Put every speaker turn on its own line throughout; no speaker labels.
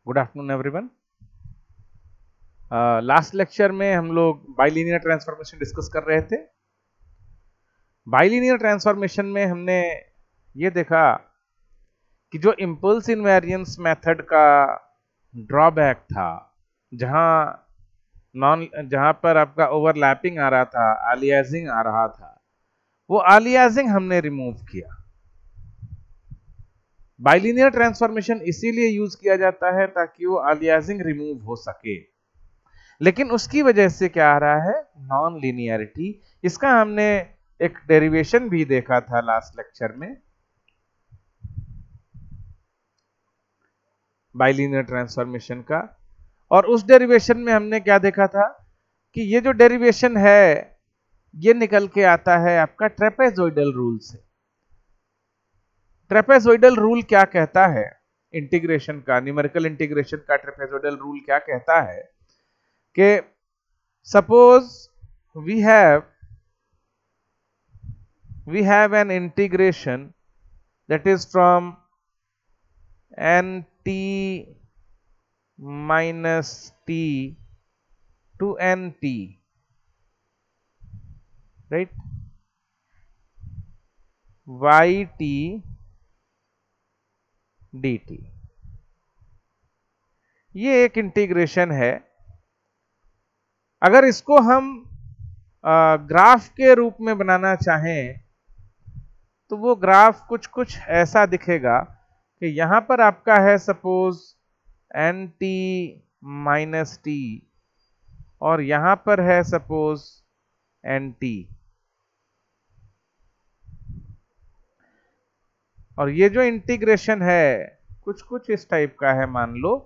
Good afternoon everyone. Last lecture में हम लोग बाइलिनियर ट्रांसफॉर्मेशन डिस्कस कर रहे थे। बाइलिनियर ट्रांसफॉर्मेशन में हमने ये देखा कि जो इम्पल्स इनवेरिएंस मेथड का ड्रॉबैक था, जहां पर आपका ओवरलैपिंग आ रहा था, अलियासिंग आ रहा था, वो अलियासिंग हमने रिमूव किया। बाइलिनियर ट्रांसफॉर्मेशन इसीलिए यूज किया जाता है ताकि वो अलियासिंग रिमूव हो सके, लेकिन उसकी वजह से क्या आ रहा है, नॉन लीनियरिटी। इसका हमने एक डेरिवेशन भी देखा था लास्ट लेक्चर में, बाइलिनियर ट्रांसफॉर्मेशन का। और उस डेरिवेशन में हमने क्या देखा था कि ये जो डेरिवेशन है ये निकल के आता है आपका ट्रेपेजोइडल रूल से। ट्रेपेजोइडल रूल क्या कहता है, इंटीग्रेशन का, न्यूमेरिकल इंटीग्रेशन का ट्रेपेजोइडल रूल क्या कहता है कि suppose we have an integration that is from nt minus t to nt, right, yt dt। ये एक इंटीग्रेशन है। अगर इसको हम ग्राफ के रूप में बनाना चाहें तो वो ग्राफ कुछ ऐसा दिखेगा कि यहां पर आपका है suppose n t minus t और यहां पर है सपोज एन टी, और ये जो इंटीग्रेशन है कुछ इस टाइप का है मान लो।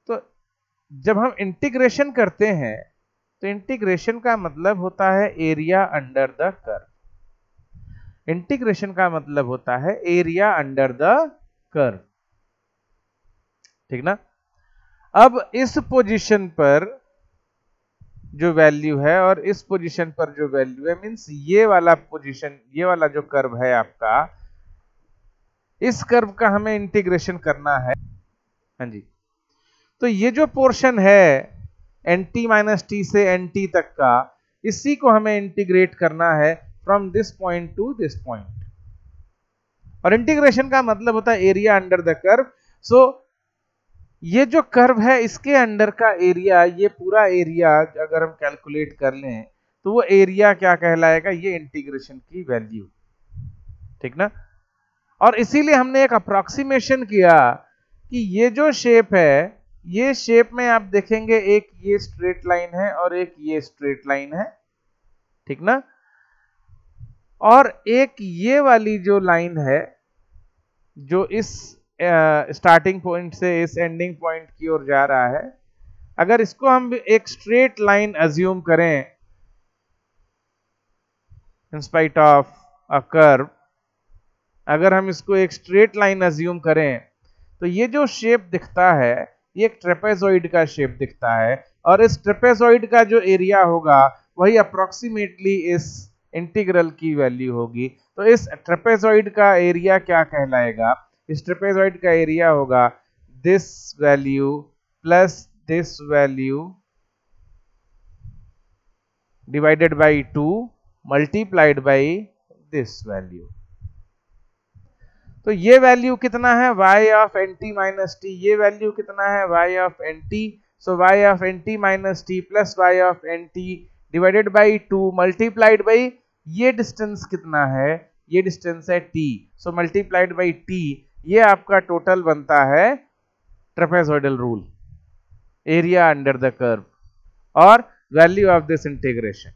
तो जब हम इंटीग्रेशन करते हैं तो इंटीग्रेशन का मतलब होता है area under the curve. Integration का मतलब होता है एरिया अंडर द कर्व, ठीक ना। अब इस पोजीशन पर जो वैल्यू है और इस पोजीशन पर जो वैल्यू है, मींस ये वाला पोजीशन, ये वाला जो कर्व है आपका, इस कर्व का हमें इंटीग्रेशन करना है। हाँ जी, तो ये जो पोर्शन है nt माइनस टी से nt तक का, इसी को हमें इंटीग्रेट करना है from this point two this point. और इंटीग्रेशन का मतलब होता है एरिया अंडर द कर्व। सो ये जो कर्व है इसके अंडर का एरिया, ये पूरा एरिया अगर हम कैलकुलेट कर लें तो वो एरिया क्या कहलाएगा, ये इंटीग्रेशन की वैल्यू, ठीक ना। और इसीलिए हमने एक अप्रोक्सीमेशन किया कि ये जो शेप है, ये शेप में आप देखेंगे एक ये स्ट्रेट लाइन है और एक ये स्ट्रेट लाइन है, ठीक ना। और एक ये वाली जो लाइन है जो इस स्टार्टिंग पॉइंट से इस एंडिंग पॉइंट की ओर जा रहा है, अगर इसको हम एक स्ट्रेट लाइन अज्यूम करें in spite of a curve, अगर हम इसको एक स्ट्रेट लाइन अज्यूम करें तो ये जो शेप दिखता है ये एक ट्रेपेजॉइड का शेप दिखता है, और इस ट्रेपेजॉइड का जो एरिया होगा वही अप्रोक्सीमेटली इस इंटीग्रल की वैल्यू होगी। तो इस ट्रेपेजॉइड का एरिया क्या कहलाएगा, इस ट्रेपेजॉइड का एरिया होगा this value plus this value divided by 2 multiplied by this value. तो ये वैल्यू कितना है, y of nt minus T, ये वैल्यू कितना है y of nt। So y of nt minus T plus y of nt divided by 2 multiplied by ये distance कितना है, ये डिस्टेंस है t, so multiplied by t, ये आपका टोटल बनता है trapezoidal rule, area under the curve और वैल्यू ऑफ दिस इंटीग्रेशन।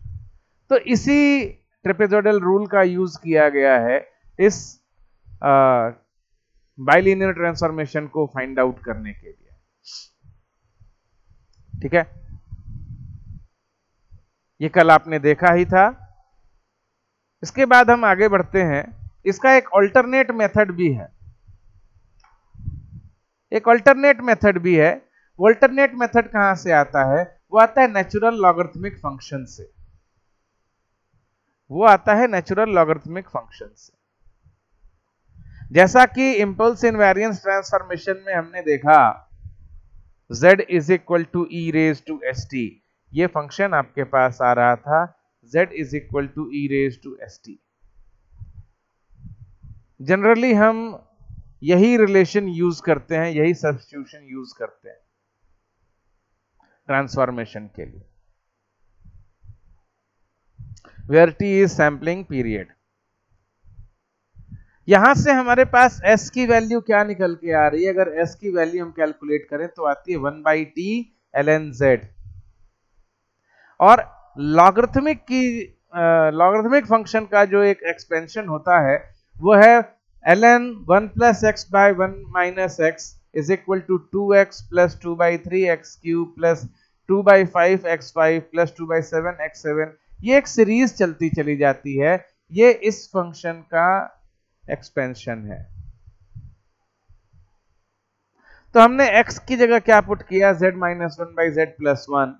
तो इसी ट्रेपेजॉइडल रूल का यूज किया गया है इस बाइलिनियर ट्रांसफॉर्मेशन को फाइंड आउट करने के लिए, ठीक है। ये कल आपने देखा ही था। इसके बाद हम आगे बढ़ते हैं। इसका एक अल्टरनेट मेथड भी है, एक अल्टरनेट मेथड भी है। वो अल्टरनेट मेथड कहां से आता है, वो आता है नेचुरल लॉगरिथमिक फंक्शन से, वो आता है नेचुरल लॉगरिथमिक फंक्शन से। जैसा कि इम्पल्स इनवेरियंस ट्रांसफॉर्मेशन में हमने देखा z is equal to e raise to s t, ये फंक्शन आपके पास आ रहा था z is equal to e raise to s t. Generally हम यही रिलेशन यूज करते हैं, यही सब्स्टिट्यूशन यूज करते हैं ट्रांसफॉर्मेशन के लिए, where t is sampling period. यहां से हमारे पास s की वैल्यू क्या निकल के आ रही है? अगर s की वैल्यू हम कैलकुलेट करें तो आती है 1/t ln z, और लॉगरिथमिक फंक्शन का जो एक एक्सपेंशन होता है वो है ln 1 plus x by 1 minus x is equal to 2x plus 2/3 x cube plus 2/5 x5 plus 2/7 x7। ये एक सीरीज चलती चली जाती है, ये इस फंक्शन का एक्सपेंशन है। तो हमने x की जगह क्या पुट किया? z minus 1/z plus 1,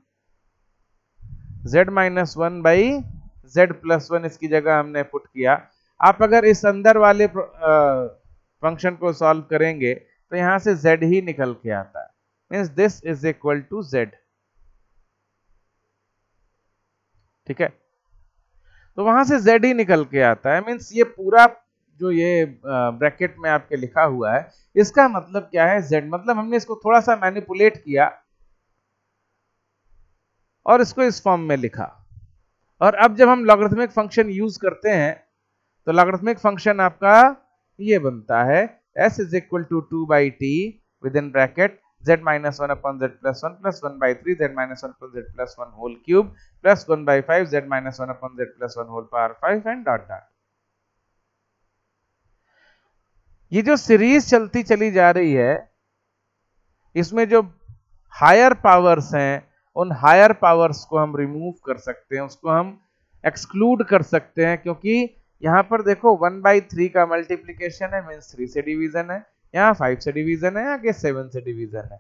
z minus 1/z plus 1 इसकी जगह हमने पुट किया। आप अगर इस अंदर वाले फंक्शन को सॉल्व करेंगे तो यहां से z ही निकल के आता है, means this is equal to z। ठीक है, तो वहां से z ही निकल के आता है, मींस ये पूरा जो ये ब्रैकेट में आपके लिखा हुआ है इसका मतलब क्या है? z। मतलब हमने इसको थोड़ा सा मैनिपुलेट किया और इसको इस फॉर्म में लिखा। और अब जब हम लॉगरिथमिक फंक्शन यूज करते हैं तो लॉगरिथमिक फंक्शन आपका ये बनता है s is equal to 2/t within bracket z minus 1 upon z plus 1 plus 1/3 z minus 1 upon z plus 1 whole cube plus 1/5 z minus 1 upon z plus 1 whole power 5 and dot dot. ये जो series चलती चली जा रही है इसमें जो higher powers हैं उन हायर पावर्स को हम रिमूव कर सकते हैं, उसको हम एक्सक्लूड कर सकते हैं, क्योंकि यहां पर देखो 1/3 का मल्टीप्लीकेशन है, मींस 3 से डिवीजन है, यहाँ 5 से डिवीजन है, आगे 7 से डिवीजन है।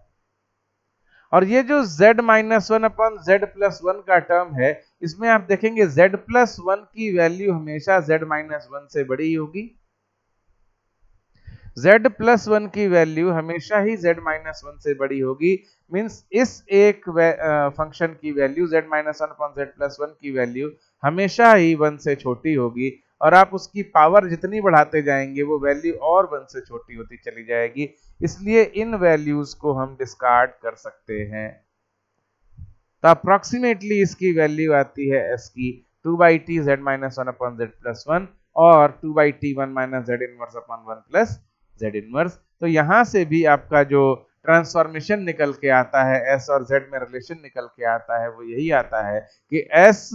और ये जो z minus 1 upon z plus 1 का टर्म है इसमें आप देखेंगे z प्लस 1 की वैल्यू हमेशा z माइनस 1 से बड़ी होगी, z प्लस 1 की वैल्यू हमेशा ही z माइनस 1 से बड़ी होगी, मींस इस एक फंक्शन की value z minus 1 upon z plus 1 की वैल्यू हमेशा ही 1 से छोटी होगी, और आप उसकी पावर जितनी बढ़ाते जाएंगे वो वैल्यू और 1 से छोटी होती चली जाएगी। इसलिए इन वैल्यूज को हम डिस्कार्ड कर सकते हैं। तो अप्रोक्सीमेटली इसकी वैल्यू आती है s की 2/t z minus 1 upon z plus 1 और 2/t 1 minus z inverse upon 1 plus z inverse. तो यहां से भी आपका जो ट्रांसफॉर्मेशन निकल के आता है, s और z में रिलेशन निकल के आता है, वो यही आता है कि s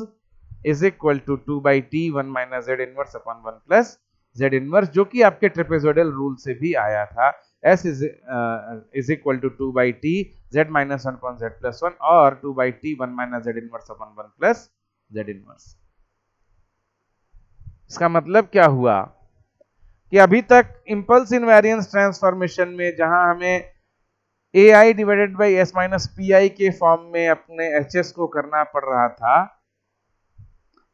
is equal to 2/t 1 minus z inverse upon 1 plus z inverse, जो कि आपके ट्रेपेजोइडल रूल से भी आया था। s is equal to 2/t z minus 1 upon z plus 1 और 2/t 1 minus z inverse upon 1 plus z inverse. इसका मतलब क्या हुआ कि अभी तक इंपल्स इनवेरियंस ट्रांसफॉर्मेशन में जहां हमें ai divided by s minus pi के फॉर्म में अपने hs को करना पड़ रहा था,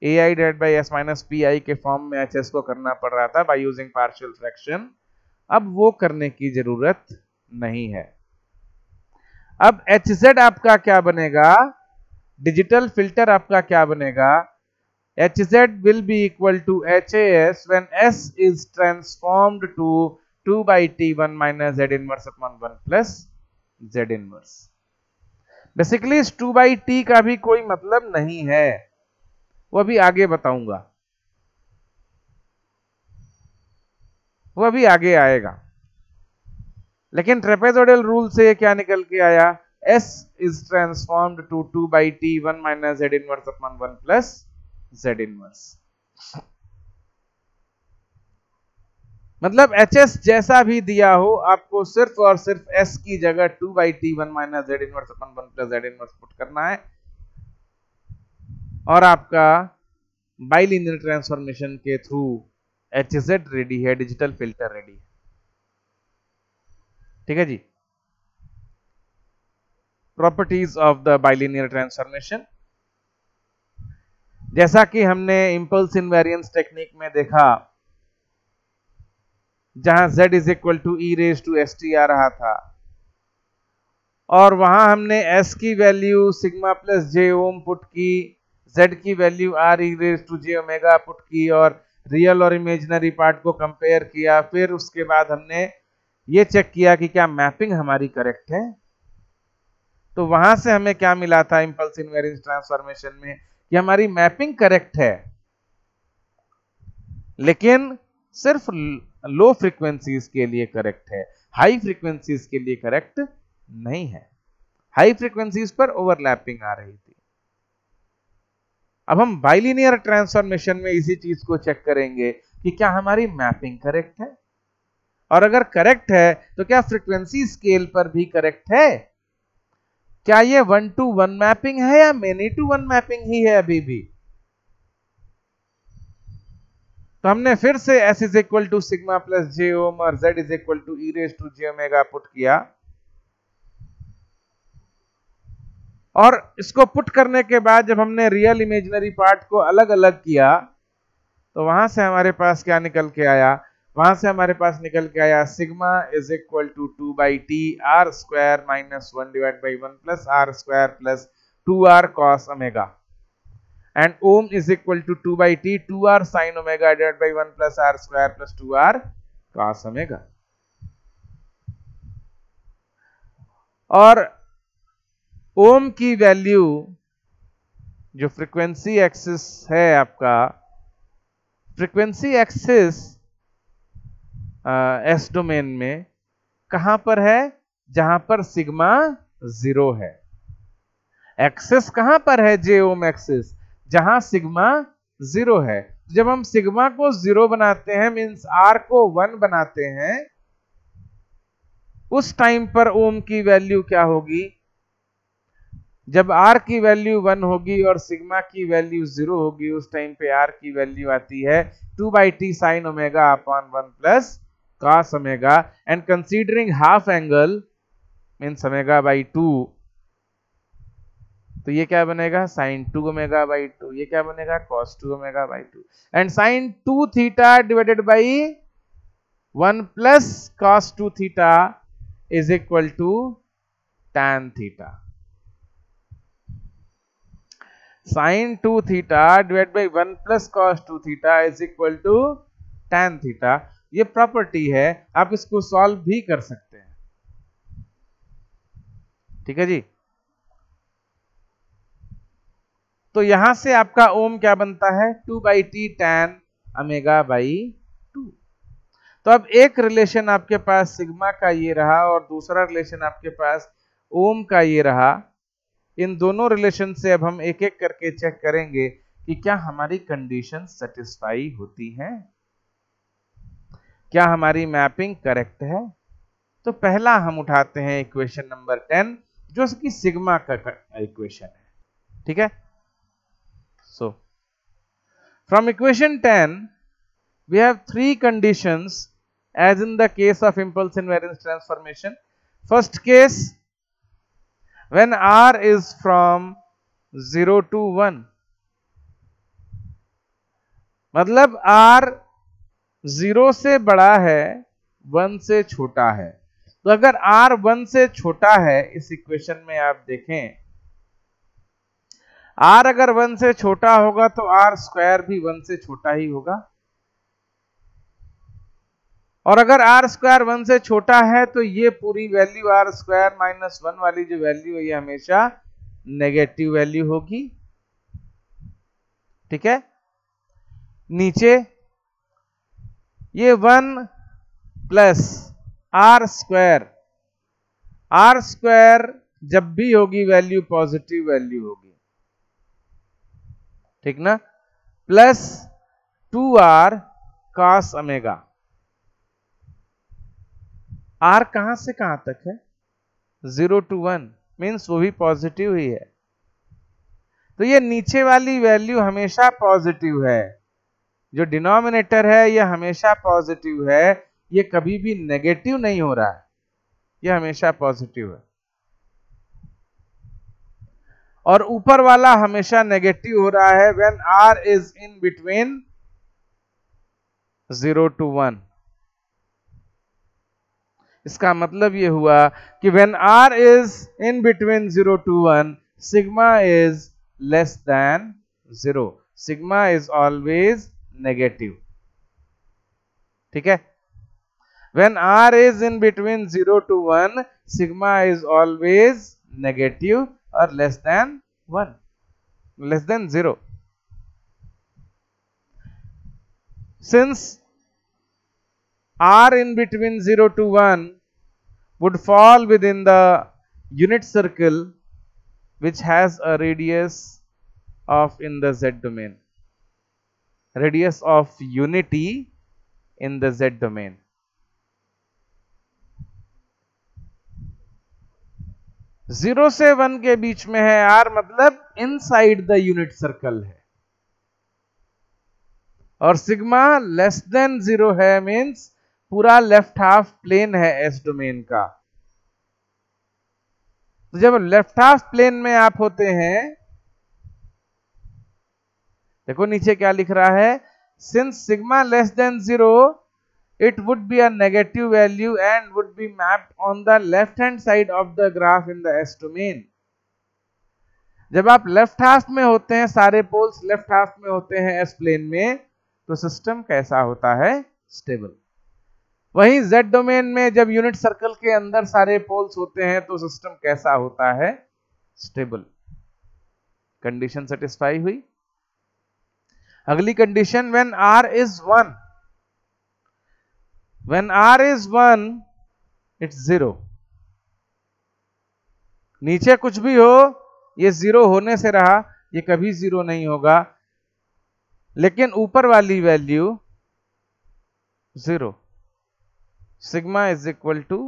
ai divided by s minus pi के फॉर्म में hs को करना पड़ रहा था बाय यूजिंग पार्शियल फ्रैक्शन, अब वो करने की जरूरत नहीं है। अब hz आपका क्या बनेगा? डिजिटल फिल्टर आपका क्या बनेगा? hz will be equal to has when s is transformed to 2/t 1 minus z inverse upon 1 plus z inverse। Basically इस 2/t का भी कोई मतलब नहीं है, वो अभी आगे बताऊंगा, वो अभी आगे आएगा। लेकिन ट्रेपेजोइडल रूल से क्या निकल के आया? s is transformed to 2/t 1 minus z inverse upon 1 plus z inverse. मतलब hs जैसा भी दिया हो आपको सिर्फ और सिर्फ s की जगह 2/t 1 minus z inverse upon 1 plus z inverse put करना है और आपका बाइलिनियर ट्रांसफॉर्मेशन के थ्रू hz रेडी है, डिजिटल फिल्टर रेडी है। ठीक है जी। Properties of the bilinear transformation, जैसा कि हमने इंपल्स इनवेरियंस टेक्निक में देखा जहां z is equal to e raise to s t आ रहा था, और वहां हमने s की value sigma plus j ohm put की, z की value r e raise to j omega put की, और रियल और इमेजिनरी पार्ट को कंपेयर किया। फिर उसके बाद हमने ये चेक किया कि क्या मैपिंग हमारी करेक्ट है। तो वहां से हमें क्या मिला था इंपल्स इनवेरिएंस ट्रांसफॉर्मेशन में, कि हमारी मैपिंग करेक्ट है, लेकिन सिर्फ लो फ्रीक्वेंसीज के लिए करेक्ट है, हाई फ्रीक्वेंसीज के लिए करेक्ट नहीं है। हाई फ्रीक्वेंसीज पर ओवरलैपिंग आ रही थी। अब हम बाइलिनियर ट्रांसफॉर्मेशन में इसी चीज को चेक करेंगे कि क्या हमारी मैपिंग करेक्ट है, और अगर करेक्ट है तो क्या फ्रीक्वेंसी स्केल पर भी करेक्ट है, क्या ये 1-to-1 मैपिंग है या मेनी टू वन मैपिंग ही है अभी भी। तो हमने फिर से s is equal to sigma plus j ohm और z is equal to e raise to j omega put किया, और इसको पुट करने के बाद जब हमने रियल इमेजिनरी पार्ट को अलग अलग किया तो वहां से हमारे पास क्या निकल के आया, वहां से हमारे पास निकल के आया sigma is equal to 2/t r square minus 1 divide by 1 plus r square plus 2r cos omega, and om is equal to 2/t 2r sin omega divide by 1 plus r square plus 2r cos omega. और om की value जो frequency axis है आपका, frequency axis S domain में कहां पर है, जहां पर सिग्मा 0 है। एक्सिस कहां पर है, जे ओम एक्सिस, जहां सिग्मा 0 है। जब हम सिग्मा को 0 बनाते हैं, मींस आर को 1 बनाते हैं, उस टाइम पर ओम की वैल्यू क्या होगी, जब r की वैल्यू 1 होगी और सिग्मा की वैल्यू 0 होगी, उस टाइम पे r की वैल्यू आती है 2/t sin omega upon 1 plus cos omega, and considering half angle means omega by 2, तो ये क्या बनेगा sin 2 ओमेगा बाई 2, ये क्या बनेगा cos 2 omega by 2, and sin 2 theta divided by 1 plus cos 2 theta is equal to tan theta. sin 2 theta divide by 1 plus cos 2 theta is equal to tan theta. ये property है, आप इसको solve भी कर सकते हैं, ठीक है जी। तो यहां से आपका ओम क्या बनता है 2/t tan ओमेगा बाई 2। तो अब एक रिलेशन आपके पास सिग्मा का ये रहा और दूसरा रिलेशन आपके पास ओम का ये रहा। इन दोनों रिलेशन से अब हम एक एक करके चेक करेंगे कि क्या हमारी कंडीशन सेटिस्फाई होती हैं, क्या हमारी मैपिंग करेक्ट है। तो पहला हम उठाते हैं इक्वेशन नंबर 10, जो कि सिग्मा का इक्वेशन है, ठीक है। So from equation 10 we have three conditions as in the case of impulse invariance transformation. First case, when r is from 0 to 1, मतलब r 0 से बड़ा है 1 से छोटा है। तो अगर r 1 से छोटा है, इस इक्वेशन में आप देखें r अगर 1 से छोटा होगा तो r स्क्वायर भी 1 से छोटा ही होगा, और अगर r स्क्वायर 1 से छोटा है तो ये पूरी वैल्यू r स्क्वायर माइनस 1 वाली जो वैल्यू है ये हमेशा नेगेटिव वैल्यू होगी, ठीक है। नीचे ये 1 प्लस r स्क्वायर जब भी होगी वैल्यू पॉजिटिव वैल्यू होगी, ठीक ना, plus 2r cos omega. r कहां से कहां तक है 0 to 1, मीन्स वो भी पॉजिटिव ही है। तो ये नीचे वाली वैल्यू हमेशा पॉजिटिव है, जो डिनोमिनेटर है ये हमेशा पॉजिटिव है, ये कभी भी नेगेटिव नहीं हो रहा है, ये हमेशा पॉजिटिव है। और ऊपर वाला हमेशा नेगेटिव हो रहा है when r is in between 0 to 1। इसका मतलब ये हुआ कि when r is in between 0 to 1, sigma is less than 0. sigma is always negative. ठीक है? When r is in between 0 to 1, sigma is always negative or less than 1, less than 0. Since r in between 0 to 1 would fall within the unit circle which has a radius of in the z domain, radius of unity in the z domain. Zero से 1 के बीच में है r, मतलब inside the unit circle है, और sigma less than 0 है, means पूरा left half plane है एस डोमेन का। तो जब लेफ्ट हाफ प्लेन में आप होते हैं, देखो नीचे क्या लिख रहा है, since sigma less than 0 it would be a negative value and would be mapped on the left hand side of the graph in the S domain. जब आप लेफ्ट हाफ में होते हैं, सारे पोल्स लेफ्ट हाफ में होते हैं S plane में, तो सिस्टम कैसा होता है, स्टेबल। वहीं जेड डोमेन में जब यूनिट सर्कल के अंदर सारे पोल्स होते हैं तो सिस्टम कैसा होता है, स्टेबल। कंडीशन सेटिस्फाई हुई। अगली condition, when r is 1, when r is 1 it's 0। नीचे कुछ भी हो, ये 0 होने से रहा, ये कभी 0 नहीं होगा, लेकिन ऊपर वाली value 0, sigma is equal to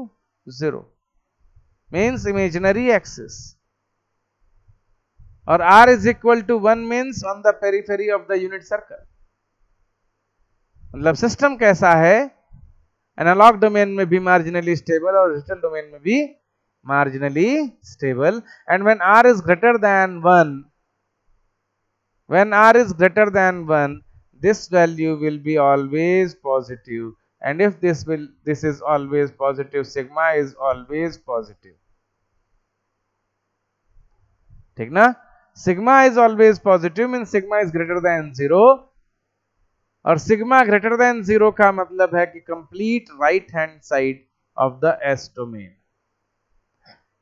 0, means imaginary axis, और r is equal to 1 means on the periphery of the unit circle. मतलब सिस्टम कैसा है, एनालॉग डोमेन में भी मार्जिनली स्टेबल और डिजिटल डोमेन में भी marginally stable. And when r is greater than 1, when r is greater than 1, this value will be always positive, and if this is always positive, sigma is always positive। ठीक ना? sigma is always positive means sigma is greater than 0, और sigma greater than 0 का मतलब है कि complete right hand side of the S domain,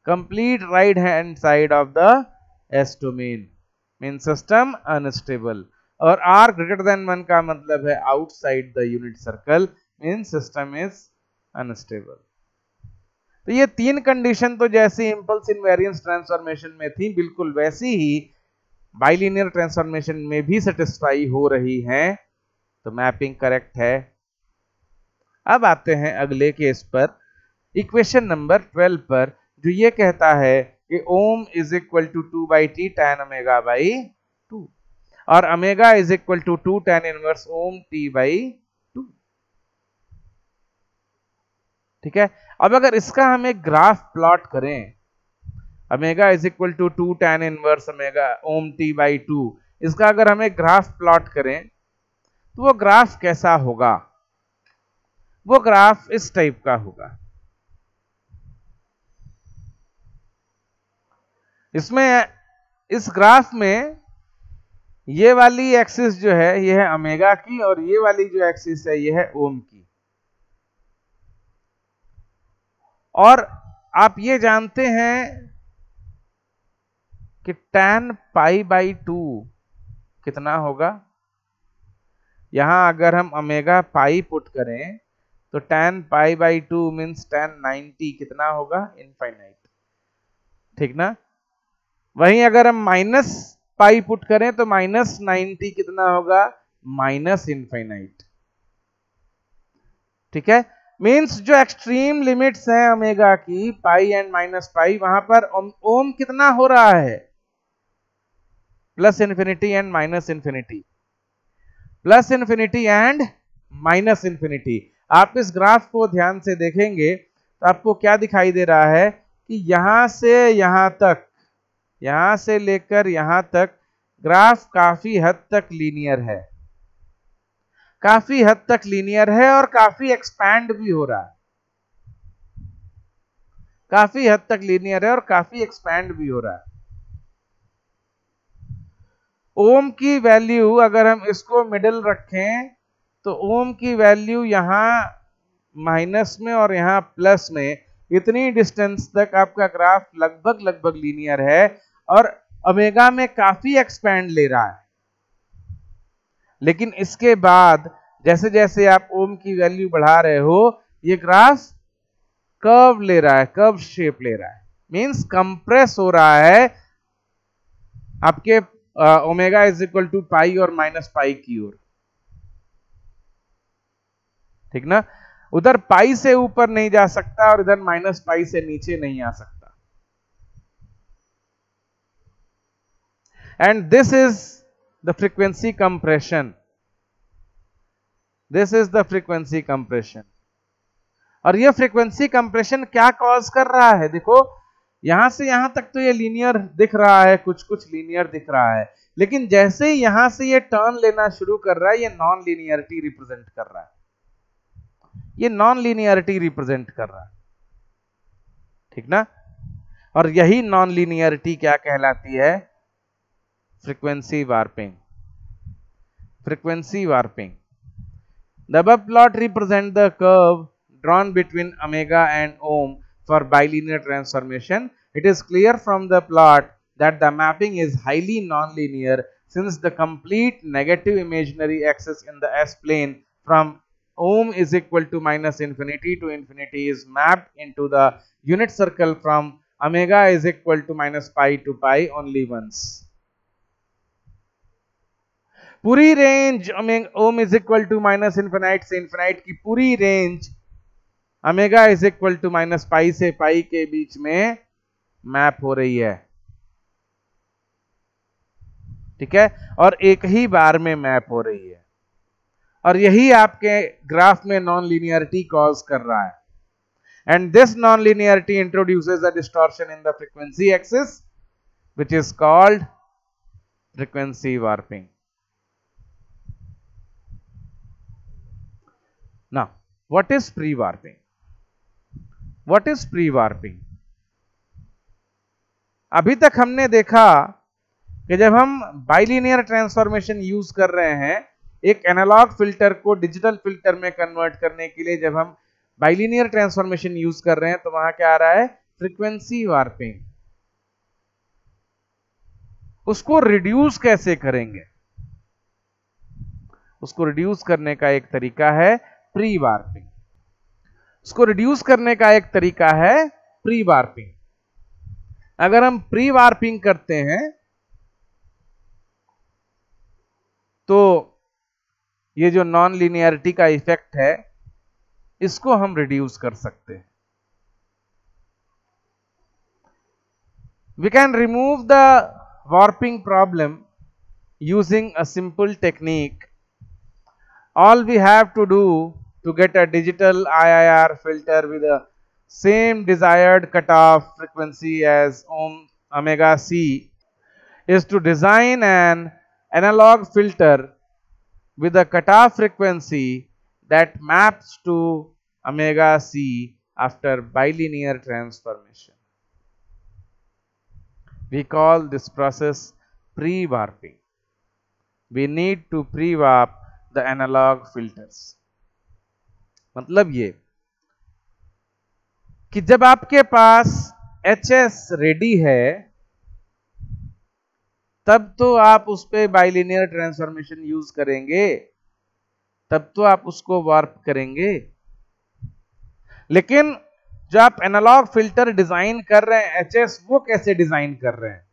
complete right hand side of the S domain mean system unstable, और r greater than 1 का मतलब है outside the unit circle mean system is unstable. तो ये तीन कंडीशन तो जैसी impulse invariance transformation में थी, बिल्कुल वैसी ही बाइलिनियर ट्रांसफॉर्मेशन में भी सेटिस्फाई हो रही हैं, तो मैपिंग करेक्ट है। अब आते हैं अगले केस पर, इक्वेशन नंबर 12 पर, जो ये कहता है कि ohm is equal to 2/t tan omega by 2 और omega is equal to 2 tan inverse ohm t by 2। ठीक है, अब अगर इसका हम एक ग्राफ प्लॉट करें, omega is equal to 2 tan inverse omega ohm t by 2, इसका अगर हम एक ग्राफ प्लॉट करें तो वो ग्राफ कैसा होगा, वो ग्राफ इस टाइप का होगा। इसमें इस ग्राफ में ये वाली एक्सिस जो है ये है ओमेगा की, और ये वाली जो एक्सिस है ये है ओम की। और आप ये जानते हैं कि tan पाई बाई 2 कितना होगा। यहां अगर हम ओमेगा पाई पुट करें तो tan pi by 2 means tan 90 कितना होगा, इनफाइनाइट। ठीक ना? वहीं अगर हम माइनस पाई पुट करें तो माइनस 90 कितना होगा, माइनस इनफाइनाइट। ठीक है, मीन्स जो एक्सट्रीम लिमिट्स हैं ओमेगा की, पाई एंड माइनस पाई, वहां पर ओम कितना हो रहा है, plus infinity and minus infinity, plus infinity and minus infinity. आप इस ग्राफ को ध्यान से देखेंगे तो आपको क्या दिखाई दे रहा है कि यहां से यहां तक, यहां से लेकर यहां तक ग्राफ काफी हद तक लीनियर है, काफी हद तक लीनियर है और काफी एक्सपैंड भी हो रहा है। काफी हद तक लीनियर है और काफी एक्सपैंड भी हो रहा है। ओम की वैल्यू अगर हम इसको मिडिल रखें तो ओम की वैल्यू यहां माइनस में और यहां प्लस में, इतनी डिस्टेंस तक आपका ग्राफ लगभग लीनियर है और ओमेगा में काफी एक्सपैंड ले रहा है। लेकिन इसके बाद जैसे जैसे आप ओम की वैल्यू बढ़ा रहे हो, ये ग्राफ कर्व ले रहा है, कर्व शेप ले रहा है, मींस कंप्रेस हो रहा है आपके ओमेगा इज इक्वल टू पाई और माइनस पाई की ओर। ठीक ना, उधर पाई से ऊपर नहीं जा सकता और इधर माइनस पाई से नीचे नहीं आ सकता। And this is the frequency compression, this is the frequency compression. और ये फ्रीक्वेंसी कंप्रेशन क्या कॉज कर रहा है? देखो यहां से यहां तक तो ये लीनियर दिख रहा है, कुछ कुछ लीनियर दिख रहा है, लेकिन जैसे ही यहां से ये टर्न लेना शुरू कर रहा है, ये नॉन लीनियरिटी रिप्रेजेंट कर रहा है, ये नॉन लीनियरिटी रिप्रेजेंट कर रहा है। ठीक ना, और यही नॉन लीनियरिटी क्या कहलाती है? Frequency warping, frequency warping. The above plot represent the curve drawn between omega and ohm for bilinear transformation. It is clear from the plot that the mapping is highly nonlinear since the complete negative imaginary axis in the S-plane from ohm is equal to minus infinity to infinity is mapped into the unit circle from omega is equal to minus pi to pi only once. पूरी range ओम is equal to minus infinite से infinite की पूरी range omega is equal to minus pi से pi के बीच में map हो रही है। ठीक है, और एक ही बार में मैप हो रही है, और यही आपके ग्राफ में नॉन लीनियरिटी कॉज कर रहा है। And this non linearity introduces a distortion in the frequency axis which is called frequency warping. Now, what is pre-warping? What is pre-warping? अभी तक हमने देखा कि जब हम बाइलिनियर ट्रांसफॉर्मेशन यूज कर रहे हैं, एक एनालॉग फिल्टर को डिजिटल फिल्टर में कन्वर्ट करने के लिए जब हम बाइलिनियर ट्रांसफॉर्मेशन यूज कर रहे हैं, तो वहां क्या आ रहा है? Frequency warping. उसको रिड्यूस कैसे करेंगे? उसको रिड्यूस करने का एक तरीका है प्री वार्पिंग। इसको रिड्यूस करने का एक तरीका है प्री वार्पिंग। अगर हम प्री वार्पिंग करते हैं तो ये जो नॉन लीनियरिटी का इफेक्ट है, इसको हम रिड्यूस कर सकते हैं। We can remove the warping problem using a simple technique. All we have to do to get a digital IIR filter with the same desired cutoff frequency as omega c is to design an analog filter with a cutoff frequency that maps to omega c after bilinear transformation. We call this process pre-warping. We need to pre-warp the analog filters. मतलब ये कि जब आपके पास HS ready है, तब तो आप उस पे बाइलिनियर ट्रांसफॉर्मेशन यूज करेंगे, तब तो आप उसको वार्प करेंगे। लेकिन जो आप एनालॉग फिल्टर डिजाइन कर रहे हैं HS, वो कैसे डिजाइन कर रहे हैं?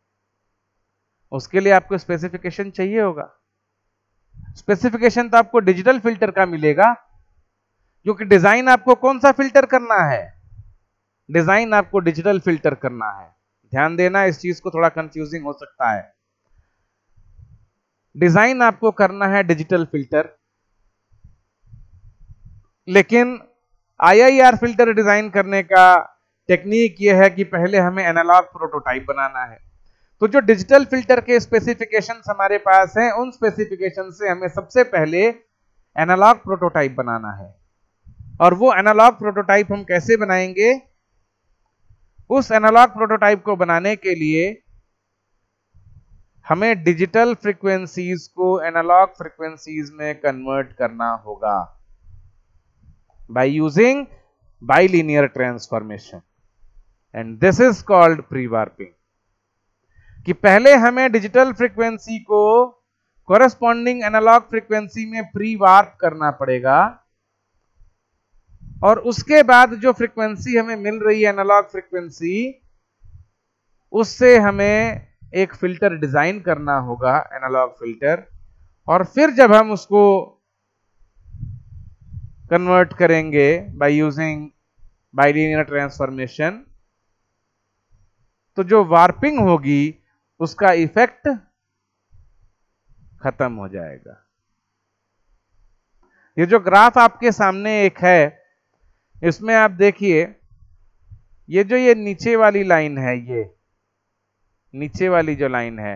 उसके लिए आपको स्पेसिफिकेशन चाहिए होगा। स्पेसिफिकेशन तो आपको डिजिटल फिल्टर का मिलेगा, क्योंकि डिजाइन आपको कौन सा फिल्टर करना है? डिजाइन आपको डिजिटल फिल्टर करना है। ध्यान देना, इस चीज को थोड़ा कंफ्यूजिंग हो सकता है। डिजाइन आपको करना है डिजिटल फिल्टर, लेकिन IIR फिल्टर डिजाइन करने का टेक्निक यह है कि पहले हमें एनालॉग प्रोटोटाइप बनाना है। तो जो डिजिटल फिल्टर के स्पेसिफिकेशंस हमारे पास हैं, उन स्पेसिफिकेशन से हमें सबसे पहले एनालॉग प्रोटोटाइप बनाना है। और वो एनालॉग प्रोटोटाइप हम कैसे बनाएंगे? उस एनालॉग प्रोटोटाइप को बनाने के लिए हमें डिजिटल फ्रीक्वेंसीज को एनालॉग फ्रीक्वेंसीज में कन्वर्ट करना होगा by using bilinear transformation, and this is called pre warping. कि पहले हमें डिजिटल फ्रीक्वेंसी को कॉरेस्पॉन्डिंग एनालॉग फ्रीक्वेंसी में प्री वार्प करना पड़ेगा, और उसके बाद जो फ्रीक्वेंसी हमें मिल रही है एनालॉग फ्रीक्वेंसी, उससे हमें एक फिल्टर डिजाइन करना होगा, एनालॉग फिल्टर, और फिर जब हम उसको कन्वर्ट करेंगे बाय यूजिंग बाइलिनियर ट्रांसफॉर्मेशन, तो जो वार्पिंग होगी उसका इफेक्ट खत्म हो जाएगा। ये जो ग्राफ आपके सामने एक है, इसमें आप देखिए, ये जो ये नीचे वाली लाइन है, ये नीचे वाली जो लाइन है,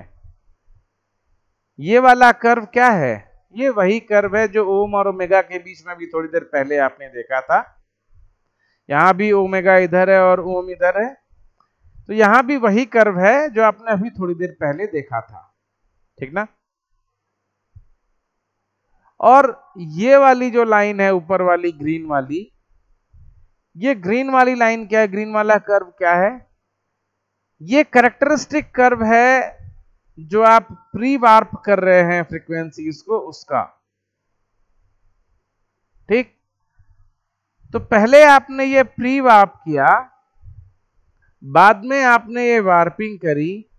ये वाला कर्व क्या है? ये वही कर्व है जो ओम और ओमेगा के बीच में भी थोड़ी देर पहले आपने देखा था। यहां भी ओमेगा इधर है और ओम इधर है, तो यहां भी वही कर्व है जो आपने अभी थोड़ी देर पहले देखा था, ठीक ना? और ये वाली जो लाइन है ऊपर वाली ग्रीन वाली, ये ग्रीन वाली लाइन क्या है? ग्रीन वाला कर्व क्या है? ये कैरेक्टरिस्टिक कर्व है जो आप प्री वार्प कर रहे हैं फ्रीक्वेंसीज को, उसका, ठीक? तो पहले आपने ये प्री वार्प किया, बाद में आपने ये वार्पिंग करी,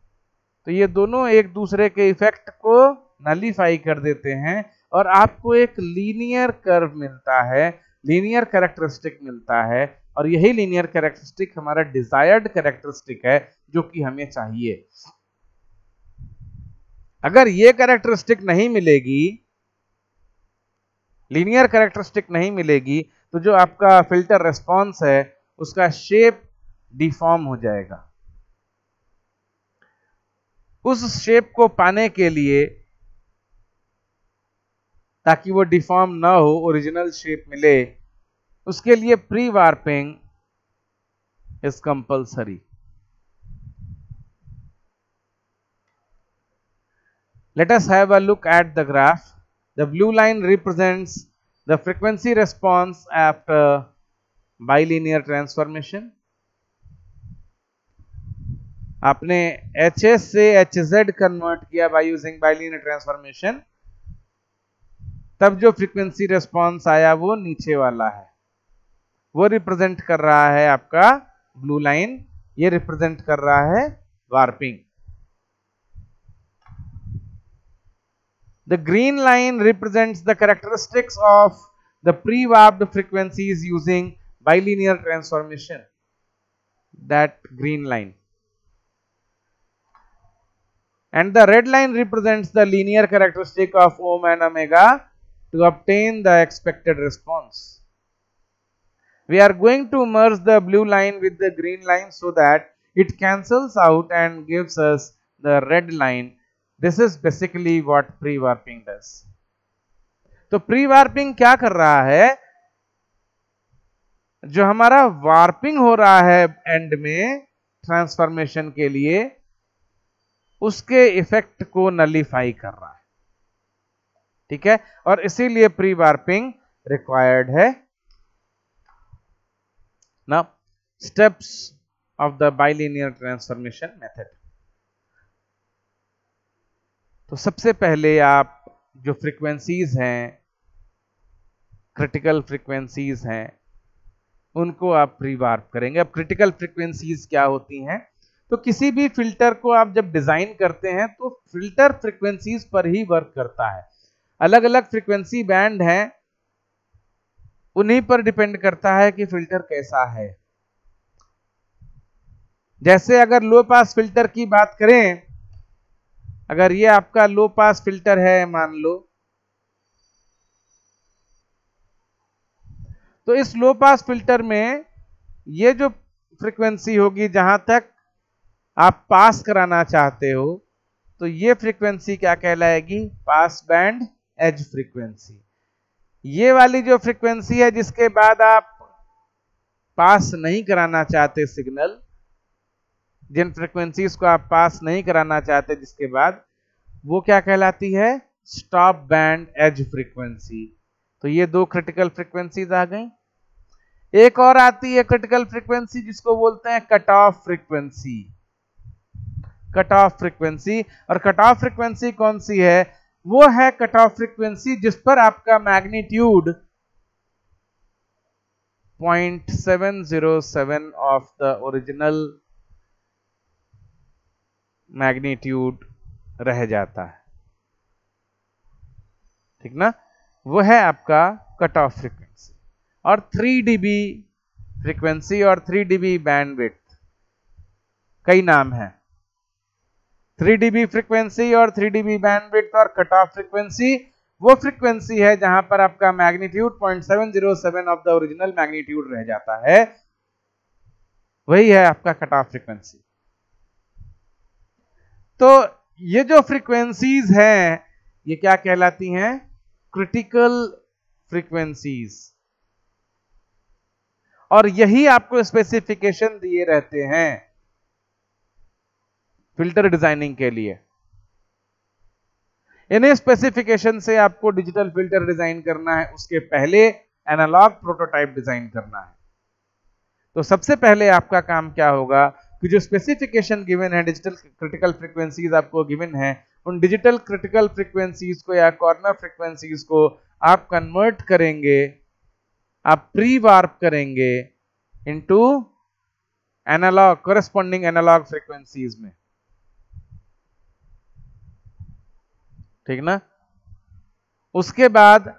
तो ये दोनों एक दूसरे के इफेक्ट को नलीफाई कर देते हैं और आपको एक लीनियर कर्व मिलता है, लीनियर कैरेक्टरिस्टिक मिलता है, और यही लीनियर कैरेक्टरिस्टिक हमारा डिजायर्ड कैरेक्टरिस्टिक है जो कि हमें चाहिए। अगर ये कैरेक्टरिस्टिक नहीं मिलेगी, लीनियर कैरेक्टरिस्टिक नहीं मिलेगी, तो जो आपका फिल्टर रिस्पॉन्स है उसका शेप डिफॉर्म हो जाएगा। उस शेप को पाने के लिए, ताकि वो डिफॉर्म ना हो, ओरिजिनल शेप मिले, उसके लिए pre warping is compulsory. Let us have a look at the graph. The blue line represents the frequency response after bilinear transformation. आपने HS से HZ कन्वर्ट किया by using bilinear transformation, तब जो frequency response आया वो नीचे वाला है, वो रिप्रेजेंट कर रहा है आपका ब्लू लाइन, ये रिप्रेजेंट कर रहा है warping. The green line represents the characteristics of the pre-warped frequencies using bilinear transformation. That green line. And the red line represents the linear characteristic of ohm and omega to obtain the expected response. We are going to merge the blue line with the green line so that it cancels out and gives us the red line. This is basically what pre-warping does. तो pre-warping क्या कर रहा है? जो हमारा warping हो रहा है एंड में ट्रांसफॉर्मेशन के लिए, उसके इफेक्ट को नलीफाई कर रहा है, ठीक है? और इसीलिए प्री वार्पिंग रिक्वायर्ड है। Now steps of the bilinear transformation method. तो सबसे पहले आप जो फ्रीक्वेंसीज हैं, क्रिटिकल फ्रीक्वेंसीज हैं, उनको आप प्री वार्प करेंगे। अब क्रिटिकल फ्रीक्वेंसीज क्या होती हैं? तो किसी भी फिल्टर को आप जब डिजाइन करते हैं तो फिल्टर फ्रीक्वेंसीज पर ही वर्क करता है। अलग अलग फ्रीक्वेंसी बैंड हैं, उन्हीं पर डिपेंड करता है कि फिल्टर कैसा है। जैसे अगर लो पास फिल्टर की बात करें, अगर ये आपका लो पास फिल्टर है मान लो, तो इस लो पास फिल्टर में ये जो फ्रीक्वेंसी होगी जहां तक आप पास कराना चाहते हो, तो ये फ्रीक्वेंसी क्या कहलाएगी? Pass band edge frequency. ये वाली जो फ्रीक्वेंसी है जिसके बाद आप पास नहीं कराना चाहते सिग्नल, जिन फ्रीक्वेंसीज को आप पास नहीं कराना चाहते जिसके बाद, वो क्या कहलाती है? Stop band edge frequency. तो ये दो क्रिटिकल फ्रीक्वेंसीज आ गई। एक और आती है क्रिटिकल फ्रीक्वेंसी जिसको बोलते हैं cut off frequency. Cut off frequency, और कट ऑफ फ्रीक्वेंसी कौन सी है? वो है कट ऑफ फ्रीक्वेंसी जिस पर आपका magnitude 0.707 of the original magnitude रह जाता है। ठीक ना? वो है आपका कट ऑफ फ्रीक्वेंसी। और 3 dB फ्रीक्वेंसी और 3 dB बैंडविड्थ, कई नाम है। 3 dB फ्रीक्वेंसी और 3 dB बैंडविड्थ और कट ऑफ फ्रीक्वेंसी वो फ्रीक्वेंसी है जहां पर आपका magnitude 0.707 of the original magnitude रह जाता है, वही है आपका कट ऑफ फ्रीक्वेंसी। तो ये जो फ्रीक्वेंसीज हैं ये क्या कहलाती हैं? Critical frequencies. और यही आपको स्पेसिफिकेशन दिए रहते हैं फिल्टर डिजाइनिंग के लिए। इन्हीं स्पेसिफिकेशन से आपको डिजिटल फिल्टर डिजाइन करना है, उसके पहले एनालॉग प्रोटोटाइप डिजाइन करना है। तो सबसे पहले आपका काम क्या होगा कि जो स्पेसिफिकेशन गिवन है, डिजिटल क्रिटिकल फ्रीक्वेंसीज आपको गिवन है, उन डिजिटल क्रिटिकल फ्रीक्वेंसीज को या कॉर्नर फ्रीक्वेंसीज को आप कन्वर्ट करेंगे, आप प्री वार्प करेंगे into analog, corresponding analog frequencies में। ठीक ना? उसके बाद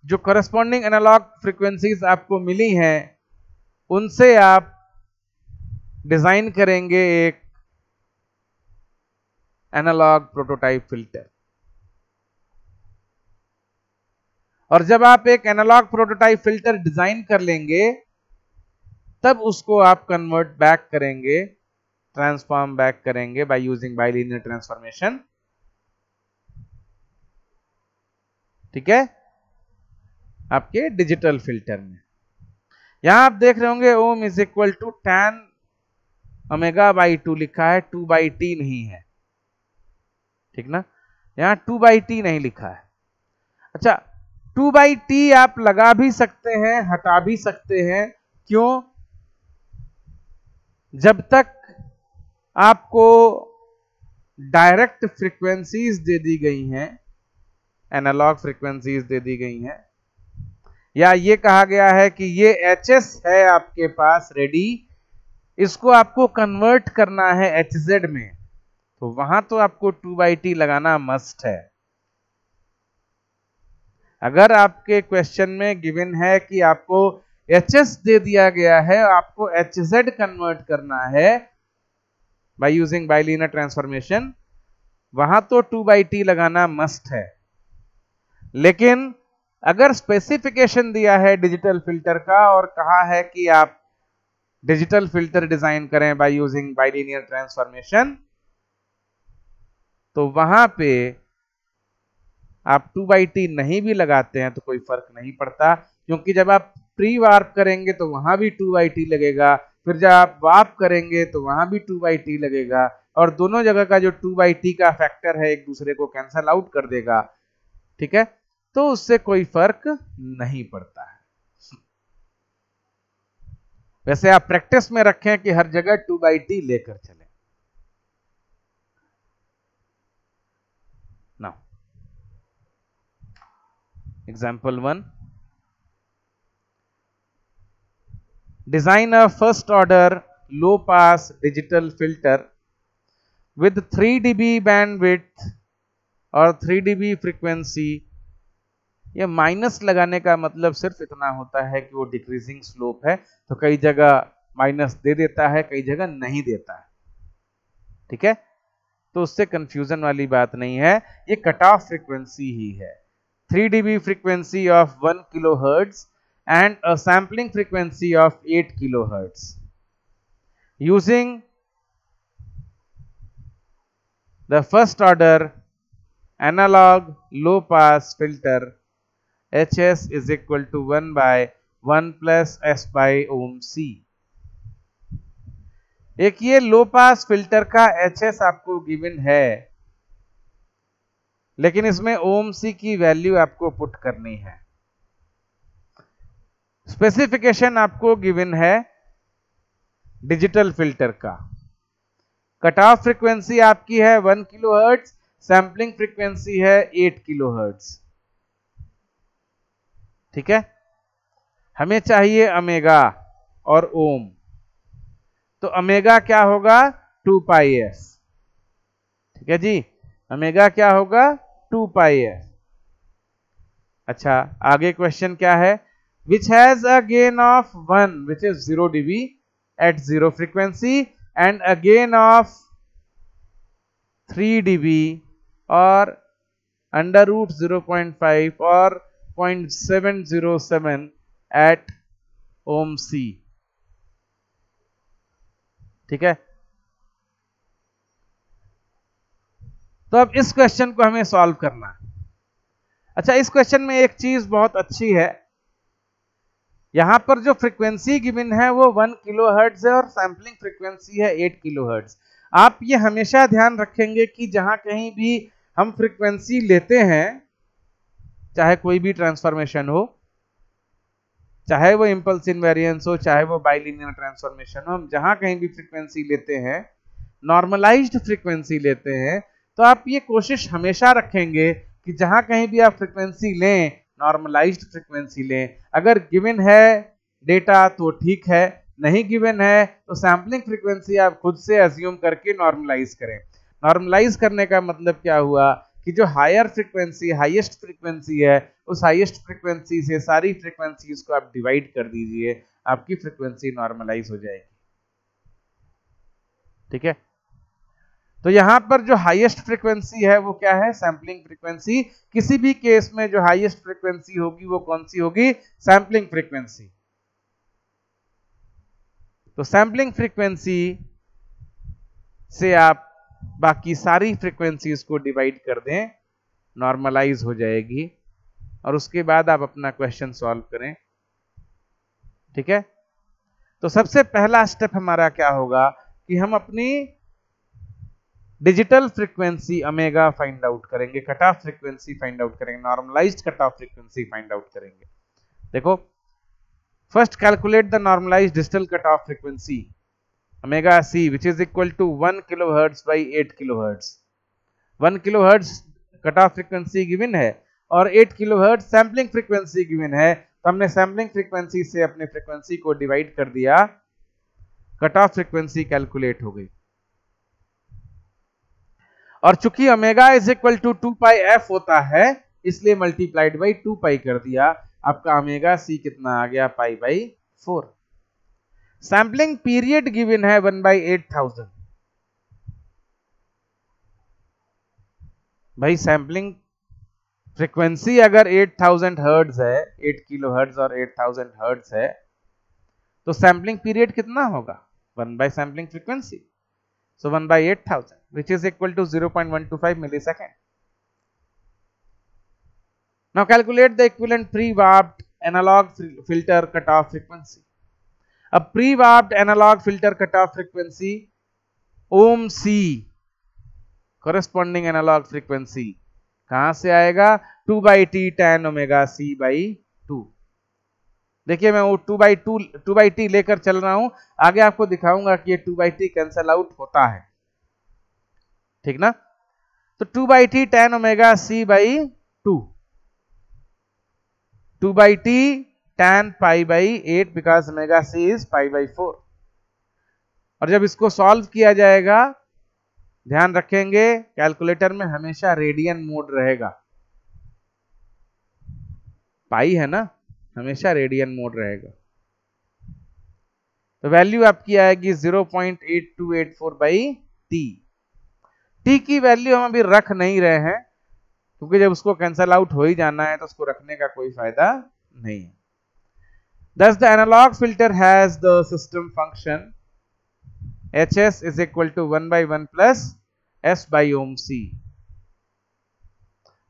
जो कॉरेस्पॉन्डिंग एनालॉग फ्रीक्वेंसीज आपको मिली हैं उनसे आप डिजाइन करेंगे एक एनालॉग प्रोटोटाइप फिल्टर। और जब आप एक एनालॉग प्रोटोटाइप फिल्टर डिजाइन कर लेंगे तब उसको आप कन्वर्ट बैक करेंगे, ट्रांसफॉर्म बैक करेंगे बाय यूजिंग बाइलिनियर ट्रांसफॉर्मेशन। ठीक है? आपके डिजिटल फिल्टर में यहां आप देख रहे होंगे ohm is equal to tan omega by 2 लिखा है, 2/t नहीं है। ठीक ना? यहां 2/t नहीं लिखा है। अच्छा, 2/t आप लगा भी सकते हैं, हटा भी सकते हैं। क्यों? जब तक आपको डायरेक्ट फ्रीक्वेंसीज दे दी गई हैं, एनालॉग फ्रीक्वेंसीज दे दी गई हैं, या ये कहा गया है कि ये HS है आपके पास रेडी, इसको आपको कन्वर्ट करना है HZ में, तो वहां तो आपको 2/t लगाना मस्ट है। अगर आपके क्वेश्चन में गिवन है कि आपको HS दे दिया गया है, आपको HZ कन्वर्ट करना है बाय यूजिंग बाइलिनियर ट्रांसफॉर्मेशन, वहां तो 2/t लगाना मस्ट है। लेकिन अगर स्पेसिफिकेशन दिया है डिजिटल फिल्टर का और कहा है कि आप डिजिटल फिल्टर डिजाइन करें बाय यूजिंग बाइलिनियर ट्रांसफॉर्मेशन, तो वहां पे आप 2/t नहीं भी लगाते हैं तो कोई फर्क नहीं पड़ता, क्योंकि जब आप प्री वार्प करेंगे तो वहां भी 2/t लगेगा, फिर जब आप वार्प करेंगे तो वहां भी 2/t लगेगा, और दोनों जगह का जो 2/t का फैक्टर है एक दूसरे को कैंसल आउट कर देगा। ठीक है? तो उससे कोई फर्क नहीं पड़ता है। वैसे आप प्रैक्टिस में रखें कि हर जगह 2/t लेकर चलें। Now example 1, design a first order low pass digital filter with 3 dB bandwidth और 3 dB frequency। ये माइनस लगाने का मतलब सिर्फ इतना होता है कि वो डिक्रीजिंग स्लोप है, तो कई जगह माइनस दे देता है, कई जगह नहीं देता है। ठीक है? तो उससे कंफ्यूजन वाली बात नहीं है, ये कट ऑफ फ्रीक्वेंसी ही है। 3 dB frequency of 1 kilohertz and a sampling frequency of 8 kilohertz using the first order analog low pass filter, HS is equal to 1 by 1 plus S by ohm C। एक ये लो pass filter का HS आपको given है, लेकिन इसमें ओम सी की value आपको put करनी है। स्पेसिफिकेशन आपको गिवन है डिजिटल फिल्टर का। कट ऑफ फ्रीक्वेंसी आपकी है 1 किलोहर्ट्ज, सैंपलिंग फ्रीक्वेंसी है 8 किलोहर्ट्ज। ठीक है, हमें चाहिए ओमेगा और ओम, तो ओमेगा क्या होगा 2 पाई एफ। ठीक है जी, ओमेगा क्या होगा 2 पाई एफ। अच्छा, आगे क्वेश्चन क्या है, which has a gain of 1 which is 0 dB at 0 frequency and a gain of 3 dB or under root 0.5 or 0.707 at ohm C। ठीक है, तो अब इस क्वेश्चन को हमें सॉल्व करना है। अच्छा, इस क्वेश्चन में एक चीज बहुत अच्छी है, यहां पर जो फ्रीक्वेंसी गिवन है वो 1 किलोहर्ट्ज है और सैंपलिंग फ्रीक्वेंसी है 8 किलोहर्ट्ज। आप ये हमेशा ध्यान रखेंगे कि जहां कहीं भी हम फ्रीक्वेंसी लेते हैं, चाहे कोई भी ट्रांसफॉर्मेशन हो, चाहे वो इंपल्स इनवेरिएंस हो, चाहे वो बाइलिनियर ट्रांसफॉर्मेशन हो, हम जहां कहीं भी फ्रीक्वेंसी लेते हैं, नॉर्मलाइज्ड फ्रीक्वेंसी लेते हैं, तो आप ये कोशिश हमेशा रखेंगे कि जहां कहीं भी आप फ्रीक्वेंसी लें, नॉर्मलाइज्ड फ्रीक्वेंसी लें। अगर गिवन है डेटा तो ठीक है, नहीं गिवन है तो सैंपलिंग फ्रीक्वेंसी आप खुद से अज्यूम करके नॉर्मलाइज करें। नॉर्मलाइज करने का मतलब क्या हुआ कि जो हायर फ्रीक्वेंसी, हाईएस्ट फ्रीक्वेंसी है, उस हाईएस्ट फ्रीक्वेंसी से सारी फ्रीक्वेंसीज को आप डिवाइड कर दीजिए, आपकी फ्रीक्वेंसी नॉर्मलाइज हो जाएगी। ठीक है, तो यहां पर जो हाईएस्ट फ्रीक्वेंसी है वो क्या है, सैंपलिंग फ्रीक्वेंसी। किसी भी केस में जो हाईएस्ट फ्रीक्वेंसी होगी वो कौन सी होगी, सैंपलिंग फ्रीक्वेंसी। तो सैंपलिंग फ्रीक्वेंसी से आप बाकी सारी फ्रीक्वेंसीज को डिवाइड कर दें, नॉर्मलाइज हो जाएगी, और उसके बाद आप अपना क्वेश्चन सॉल्व करें। ठीक है, तो सबसे पहला स्टेप हमारा क्या होगा कि हम अपनी digital frequency omega find out करेंगे, cut off frequency find out करेंगे, normalised cut off frequency find out करेंगे। देखो, first calculate the normalised digital cut off frequency omega c which is equal to 1 kilohertz by 8 kilohertz. 1 kilohertz cut off frequency given है और 8 kilohertz sampling frequency given है, तो हमने sampling frequency से अपने frequency को डिवाइड कर दिया, कट ऑफ फ्रीक्वेंसी कैलकुलेट हो गई। और चूंकि omega is equal to 2 pi F होता है, इसलिए मल्टीप्लाइड बाई 2 पाई कर दिया। आपका ओमेगा सी कितना आ गया, pi by 4। Sampling period given है 1/8000। भाई सैंपलिंग फ्रीक्वेंसी अगर 8000 हर्ट्ज है, 8 किलो हर्ट्ज और 8000 हर्ट्ज है, तो सैंपलिंग पीरियड कितना होगा, 1 by sampling frequency, so 1/8000 which is equal to 0.125 millisecond. Now calculate the equivalent pre-warped analog filter cutoff frequency. A pre-warped analog filter cutoff frequency ohm C corresponding analog frequency कहां से आएगा, 2/t tan omega c by 2। देखिए मैं वो 2/t लेकर चल रहा हूं, आगे आपको दिखाऊंगा कि ये 2/t कैंसल आउट होता है, ठीक ना। तो 2/t tan omega c by 2, 2/t tan pi by 8 because omega c is pi by 4। और जब इसको सॉल्व किया जाएगा, ध्यान रखेंगे कैलकुलेटर में हमेशा रेडियन मोड रहेगा, पाई है ना, हमेशा रेडियन मोड रहेगा। तो वैल्यू आपकी आएगी 0.8284 बाई टी। टी की वैल्यू हम अभी रख नहीं रहे हैं, क्योंकि जब उसको कैंसल आउट हो ही जाना है तो उसको रखने का कोई फायदा नहीं है। Thus the analog filter has the system function Hs is equal to 1/1 plus S by ohm C।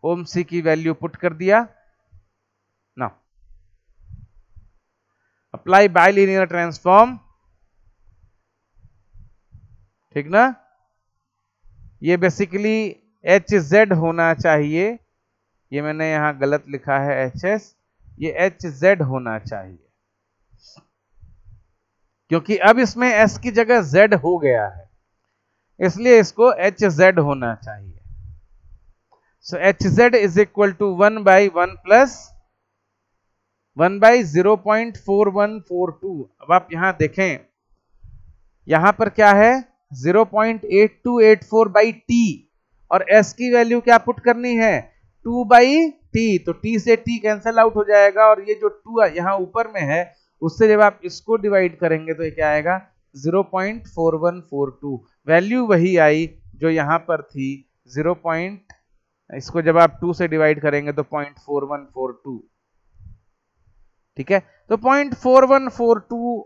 ohm C की वैल्यू पुट कर दिया। Now apply bilinear transform ठीक ना। ये बेसिकली HZ होना चाहिए, ये मैंने यहां गलत लिखा है HS, ये HZ होना चाहिए क्योंकि अब इसमें S की जगह Z हो गया है, इसलिए इसको HZ होना चाहिए। So HZ is equal to 1/1 plus 1/0.4142। अब आप यहां देखें, यहां पर क्या है 0.8284/t और s की वैल्यू क्या पुट करनी है 2/t, तो t से t कैंसिल आउट हो जाएगा और ये जो 2 यहां ऊपर में है उससे जब आप इसको डिवाइड करेंगे तो ये क्या आएगा 0.4142। वैल्यू वही आई जो यहां पर थी 0. इसको जब आप 2 से डिवाइड करेंगे तो 0.4142। ठीक है, तो 0.4142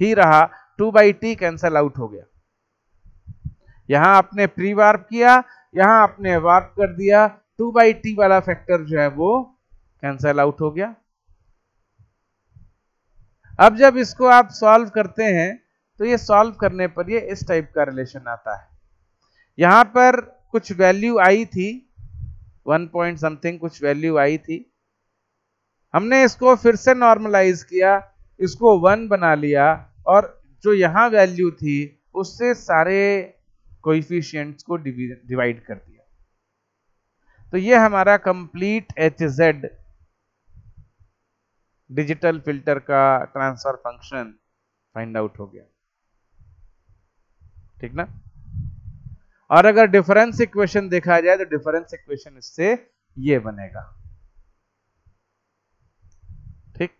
ही रहा, 2/t कैंसल आउट हो गया। यहां आपने प्री वार्प किया, यहां आपने वार्प कर दिया, 2/t वाला फैक्टर जो है वो कैंसल आउट हो गया। अब जब इसको आप सॉल्व करते हैं तो ये सॉल्व करने पर ये इस टाइप का रिलेशन आता है। यहां पर कुछ वैल्यू आई थी 1 पॉइंट समथिंग, कुछ वैल्यू आई थी, हमने इसको फिर से नॉर्मलाइज किया, इसको 1 बना लिया और जो यहां वैल्यू थी उससे सारे कोएफिशिएंट्स को डिवाइड कर दिया। तो ये हमारा कंप्लीट HZ डिजिटल फिल्टर का ट्रांसफर फंक्शन फाइंड आउट हो गया। ठीक ना। और अगर डिफरेंस इक्वेशन देखा जाए तो डिफरेंस इक्वेशन इससे ये बनेगा। ठीक,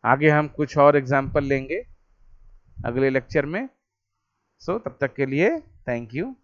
आगे हम कुछ और एग्जाम्पल लेंगे अगले लेक्चर में। सो तब तक के लिए थैंक यू।